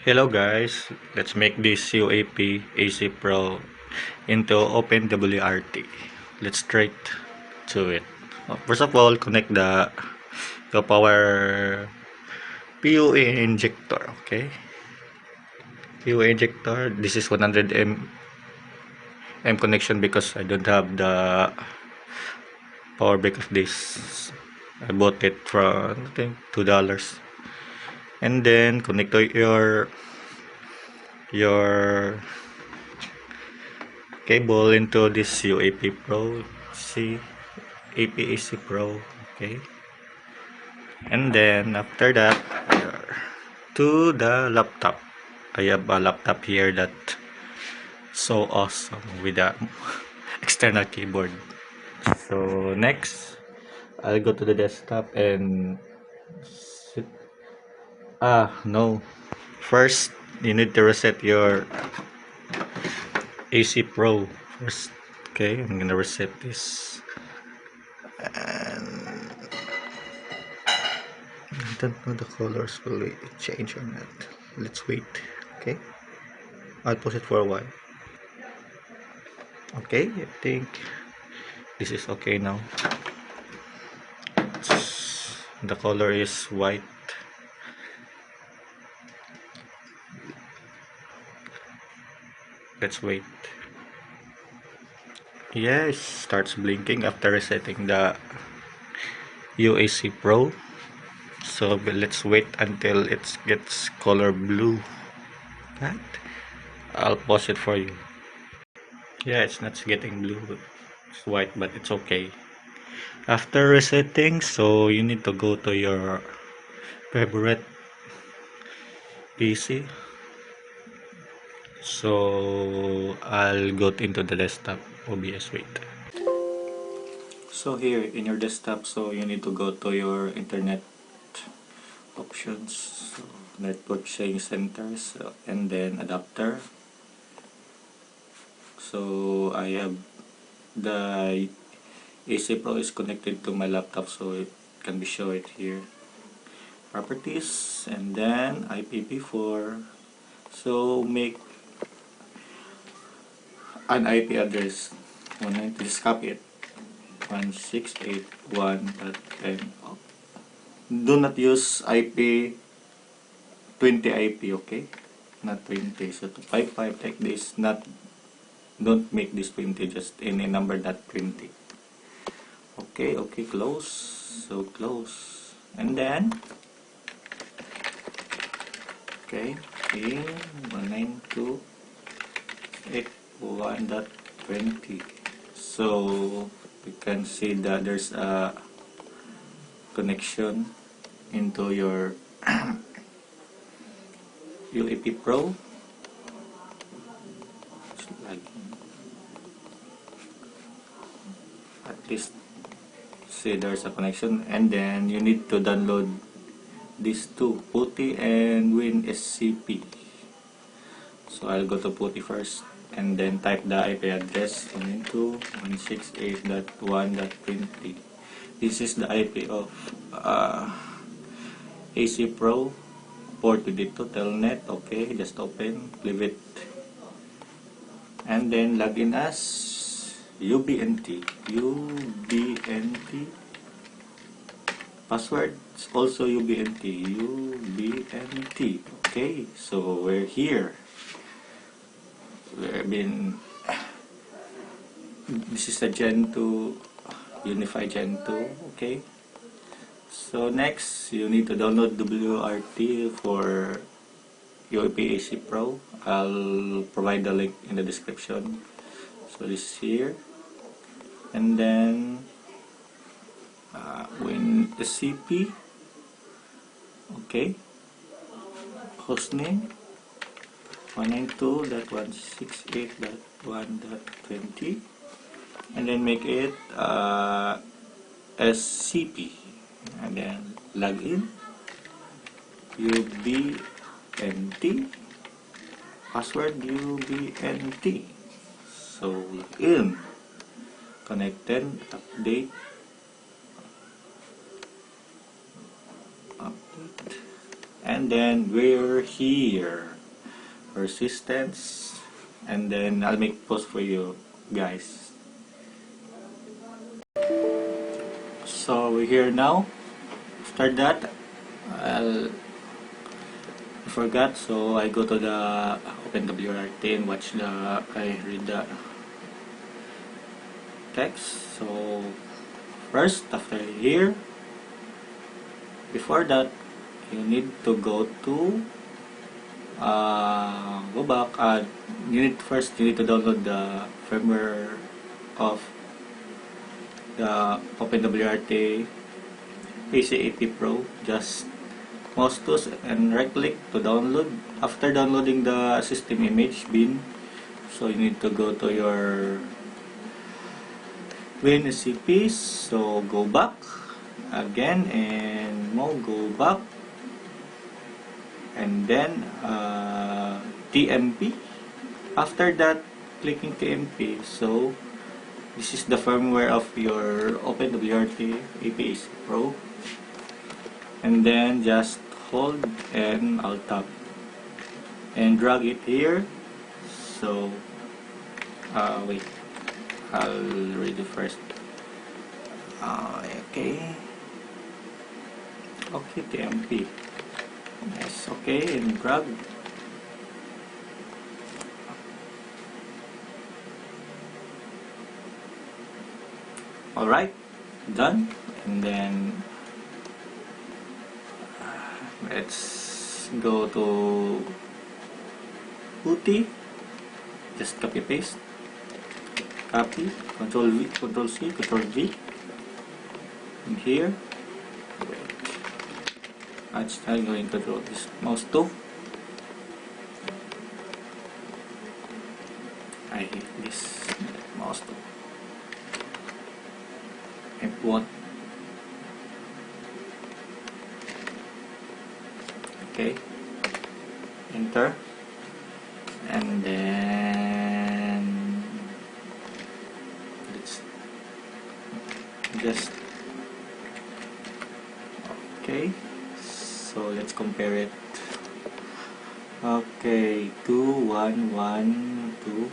Hello guys, let's make this UAP AC Pro into OpenWRT. Let's straight to it. First of all, connect the power PUA injector. Okay, PUA injector. This is 100 M connection because I don't have the power brick of this. I bought it for I think $2. And then connect to your cable into this UAP Pro AP AC Pro. Okay, and then after that to the laptop. I have a laptop here that so awesome with a external keyboard. So next I'll go to the desktop and sit. No, first you need to reset your AC Pro first. Okay, I'm gonna reset this. And I don't know the colors will change or not. Let's wait. Okay, I'll pause it for a while. Okay, I think this is okay now. The color is white. Let's wait. Yes, starts blinking after resetting the UAC Pro. So let's wait until it gets color blue. Right? I'll pause it for you. Yeah, it's not getting blue. It's white, but it's okay. After resetting, so you need to go to your favorite PC. So I'll go into the desktop. OBS, wait. So here in your desktop, so you need to go to your internet options, so network sharing centers, and then adapter. So I have the AC Pro is connected to my laptop, so it can be shown it here. Properties, and then IPv4. So make an IP address. Just copy it. 168.1.10. Do not use IP 20 IP, okay? Not 20. So to 55 take this, don't make this 20, just any number not 20. Okay, close. So close. And then okay, in 192.81.20. So you can see that there's a connection into your UAP Pro. At least see there's a connection, and then you need to download these two, PuTTY and WinSCP. So I'll go to PuTTY first and then type the IP address 192.168.1.20. This is the IP of AC Pro. Port with it to telnet. Okay, just open, leave it, and then log in as UBNT. Password also UBNT. Okay, so we're here. This is a Gen 2, UniFi Gen 2. Okay, so next you need to download WRT for UAP AC Pro. I'll provide the link in the description. So this is here, and then WinSCP. Okay, hostname 192.168.1.20, and then make it SCP, and then login UBNT, password UBNT. So login, connected, update, and then we're here, resistance, and then I'll make post for you guys. So we're here now. After that, I forgot, so I go to the OpenWRT and I read the text. So first, after here, before that, you need to go to go back. You need to download the firmware of the OpenWRT AC AP Pro. Just mouse tools and right click to download. After downloading the system image bin, so you need to go to your WinSCPs. So go back again and go back, and then TMP. After that, clicking TMP. So this is the firmware of your OpenWRT AP AC Pro, and then just hold and Alt tab and drag it here. So wait, I'll read it first. Okay, TMP. Yes, okay, and drag. Alright, done. And then let's go to UT. Just copy paste. Copy, Control V, Control C, Control V. And here, I'm going to draw this mouse tool. I hate this mouse tool. F1. Okay. Enter. And then let's just okay. So let's compare it. Okay, 2 1 1 2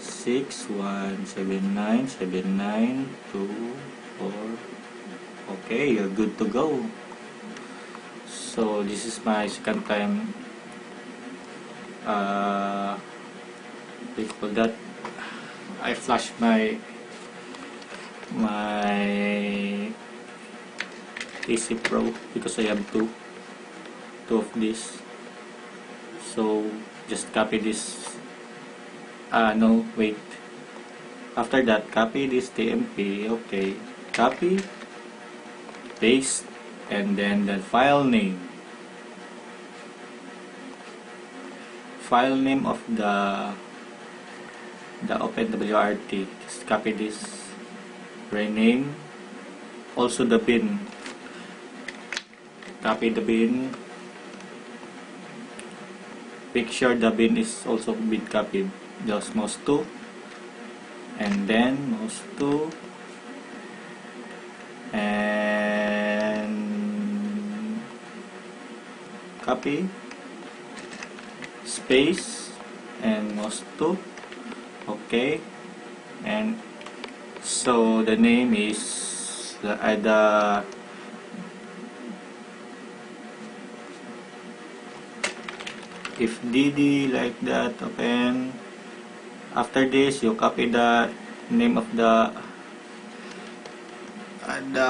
6 1 7 9 7 9 2 4. Okay, you're good to go. So this is my second time we call that I flash my AC Pro because I have two of this. So just copy this. No, wait. After that, copy this TMP. Okay, copy, paste, and then the file name. File name of the OpenWRT. Just copy this. Rename. Also the bin. Copy the bin. Make sure the bin is also been copied. Just mouse 2, and then mouse 2, and copy, space, and mouse 2. Okay, and so the name is the if DD like that. Open. After this, you copy the name of the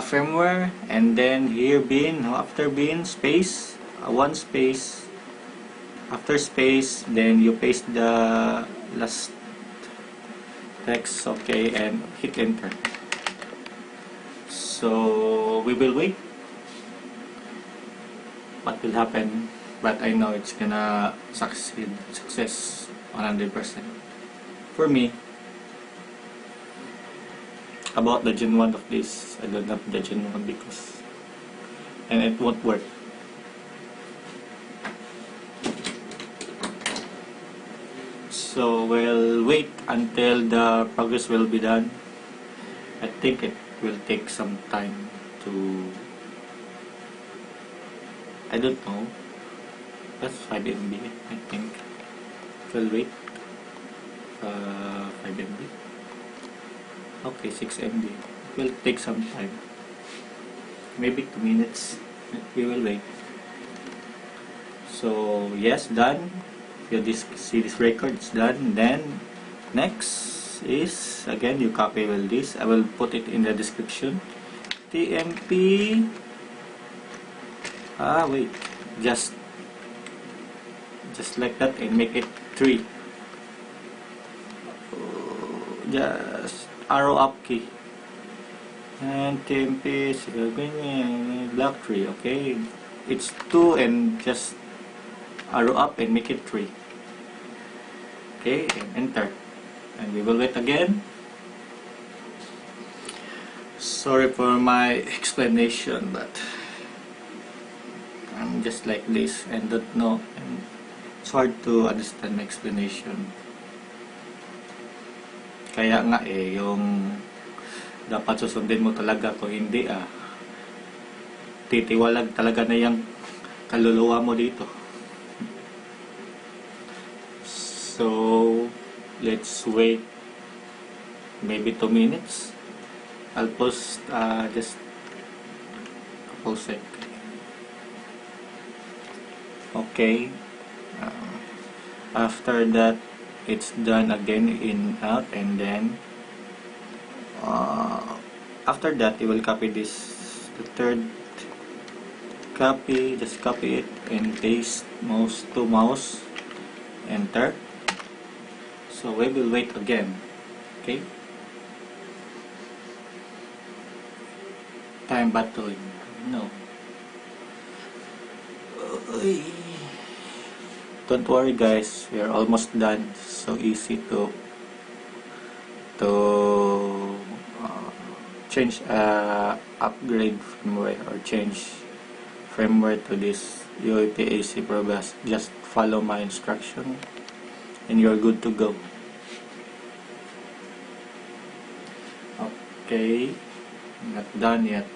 firmware, and then here bin. After bin, space, one space. After space, then you paste the last text. Okay, and hit enter. So we will wait what will happen, but I know it's gonna success 100%. For me, about the Gen 1 of this, I don't have the Gen 1 because, and it won't work. So we'll wait until the progress will be done. I think it will take some time to I don't know. That's 5 MB, I think. Will wait. 5 MB. Okay, 6 MB. It will take some time. Maybe 2 minutes. We will wait. So yes, done. You see this record, it's done. Then next is again you copy all this. I will put it in the description. TMP. Wait, just like that and make it 3. Just arrow up key. And TMP is block 3. Okay, it's 2 and just arrow up and make it 3. Okay, and enter. And we will wait again. Sorry for my explanation, but I'm just like this and don't know, and it's hard to understand my explanation. Kaya nga yung dapat susundin mo talaga, kung hindi titiwalag talaga na yung kaluluwa mo dito. So let's wait maybe 2 minutes. I'll post just a couple seconds. Okay, after that it's done again, in out, and then after that you will copy this, the third copy, just copy it and paste mouse to mouse, enter. So we will wait again. Okay, time battling, no. Don't worry guys, we are almost done. So easy to change upgrade firmware or change firmware to this UAP AC Pro. Just follow my instruction and you're good to go. Okay, not done yet.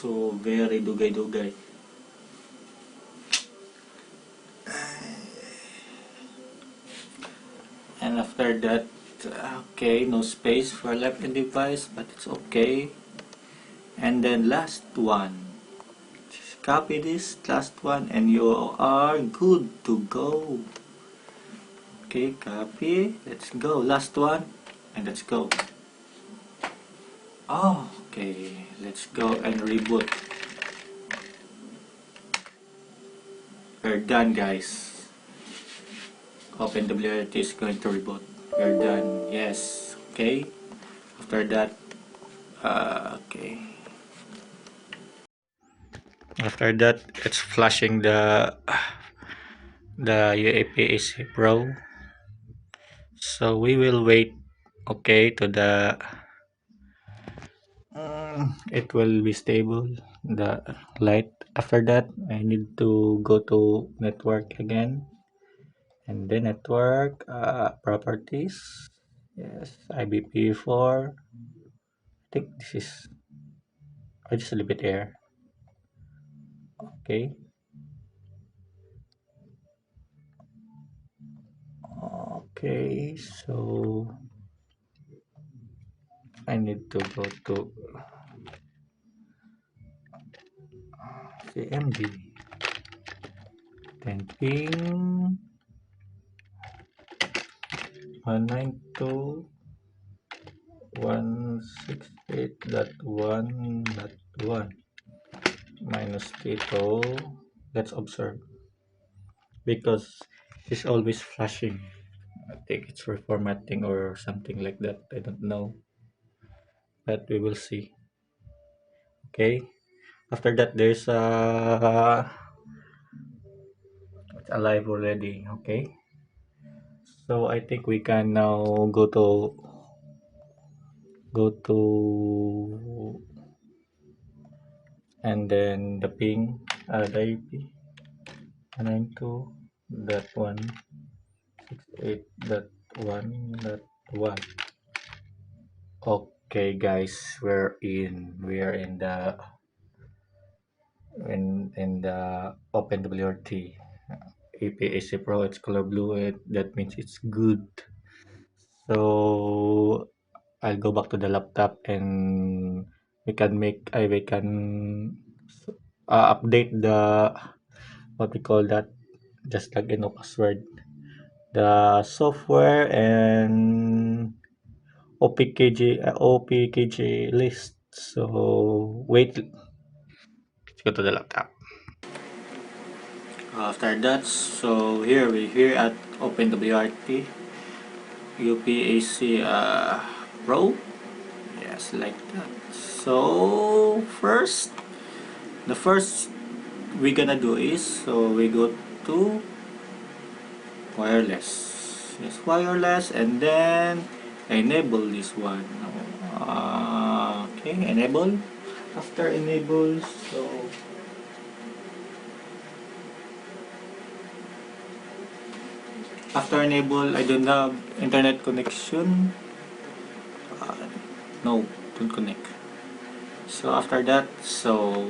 So very dugay-dugay. And after that, okay, no space for left in device, but it's okay. And then last one, just copy this last one and you are good to go. Okay, copy, let's go, last one, and let's go. Okay, let's go and reboot. We're done guys. OpenWRT is going to reboot. We're done. Yes. Okay. After that, okay. After that, it's flashing the UAP AC Pro. So we will wait. Okay, to the it will be stable. The light. After that, I need to go to network again, and then network properties. Yes, IBP4. I think this is. I just leave it here. Okay. Okay, so I need to go to CMD. Then ping 192.168.1.1 minus Tito. Let's observe because it's always flashing. I think it's reformatting or something like that. I don't know, but we will see. Okay. After that, there's it's alive already. Okay. So I think we can now go to and then the ping the IP. 192.168.1.1. Okay, guys, we are in the OpenWRT AP AC Pro. It's color blue. That means it's good. So I'll go back to the laptop and we can update the what we call that, just login no password, the software and OPKG list. So wait, let's go to the laptop. After that, so we're here at OpenWRT UPAC Pro. Yes, like that. So the first we gonna do is, so we go to wireless. Yes, wireless, and then enable this one. Okay, enable. After enable, so after enable, I don't have internet connection. No, don't connect. So after that, so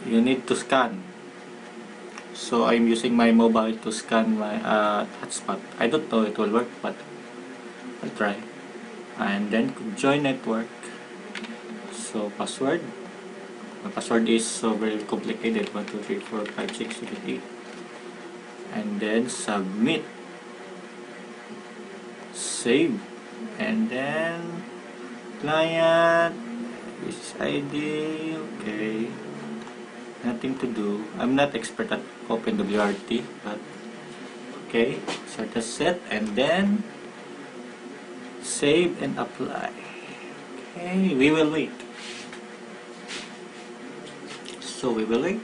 you need to scan. So I'm using my mobile to scan my hotspot. I don't know it will work, but I'll try. And then join network. So password. My password is so very complicated. 1 2 3 4 5 6 7 8. And then submit. Save. And then client. This is ID. Okay. Nothing to do. I'm not expert at OpenWRT, but okay. So that's set, and then save and apply. Okay, we will wait. So we will wait.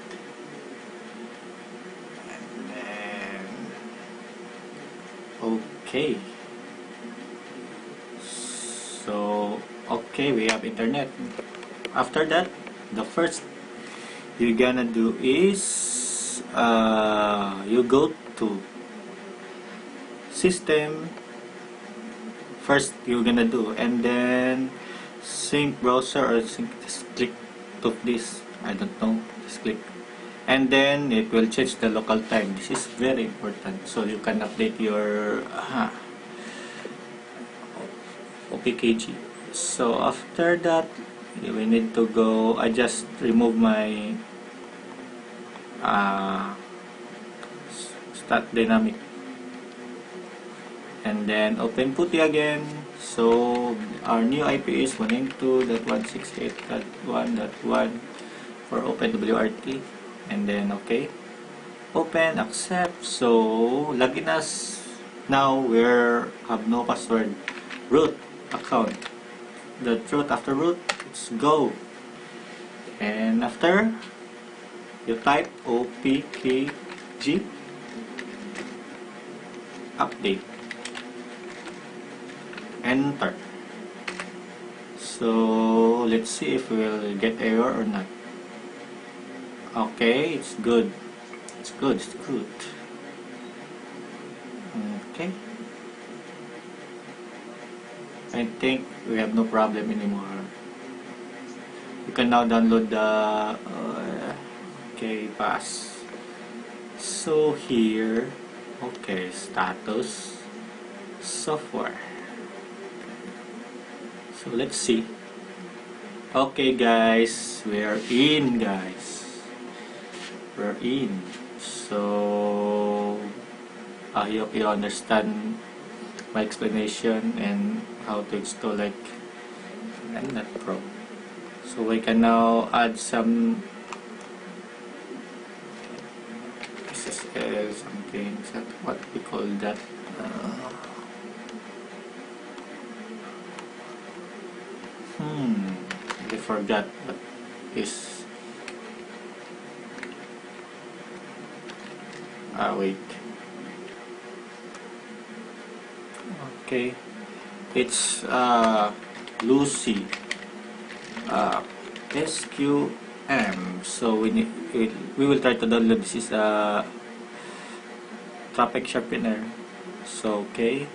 And then okay. So okay, we have internet. After that, the first you're gonna do is you go to system. First you're gonna do, and then sync browser or sync, just click to this, I don't know, just click, and then it will change the local time. This is very important, so you can update your OPKG. So after that, we need to go. I just remove my stat dynamic, and then open putty again. So our new IP is 192.168.1.1 for OpenWRT, and then okay, open, accept. So login us. Now we have no password. Root account. The root, after root, let's go. And after you type OPKG update, enter. So let's see if we'll get error or not. Okay, it's good. It's good. It's good. Okay. I think we have no problem anymore. You can now download the okay, pass. So here, okay, status, software. So let's see. Okay guys, we're in, guys. We're in. So I hope you understand my explanation and how to install like Net Pro. So we can now add some SSL something, what we call that. I forgot what is. Wait. Okay, it's Lucy SQ So we will try to download. This is a traffic sharpener. So okay,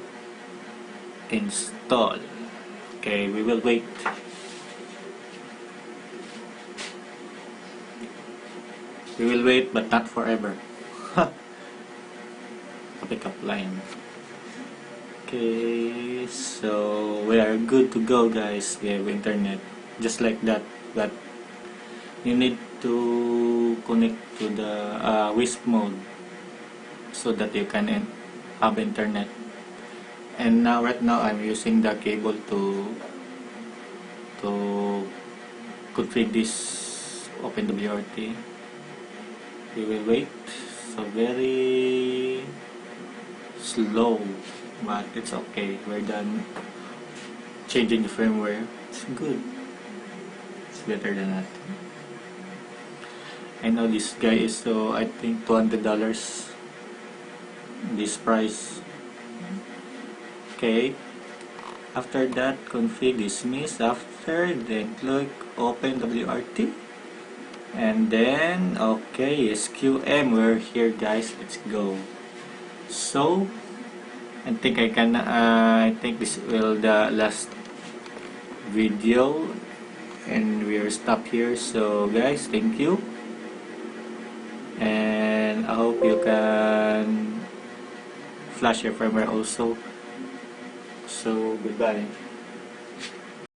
install. Okay, we will wait. We will wait, but not forever. Pickup line. Okay, so we are good to go, guys. We have internet, just like that. But you need to connect to the WISP mode so that you can have internet. And now, right now, I'm using the cable to configure this OpenWRT. We will wait. So very slow, but it's okay. We're done changing the firmware. It's good. It's better than that. I know this guy is I think $200 this price. Okay, after that, config dismiss. After, then click OpenWRT, and then okay, SQM. We're here, guys. Let's go. So I think I think this will the last video, and we are stopped here. So guys, thank you, and I hope you can flash your firmware also. So goodbye.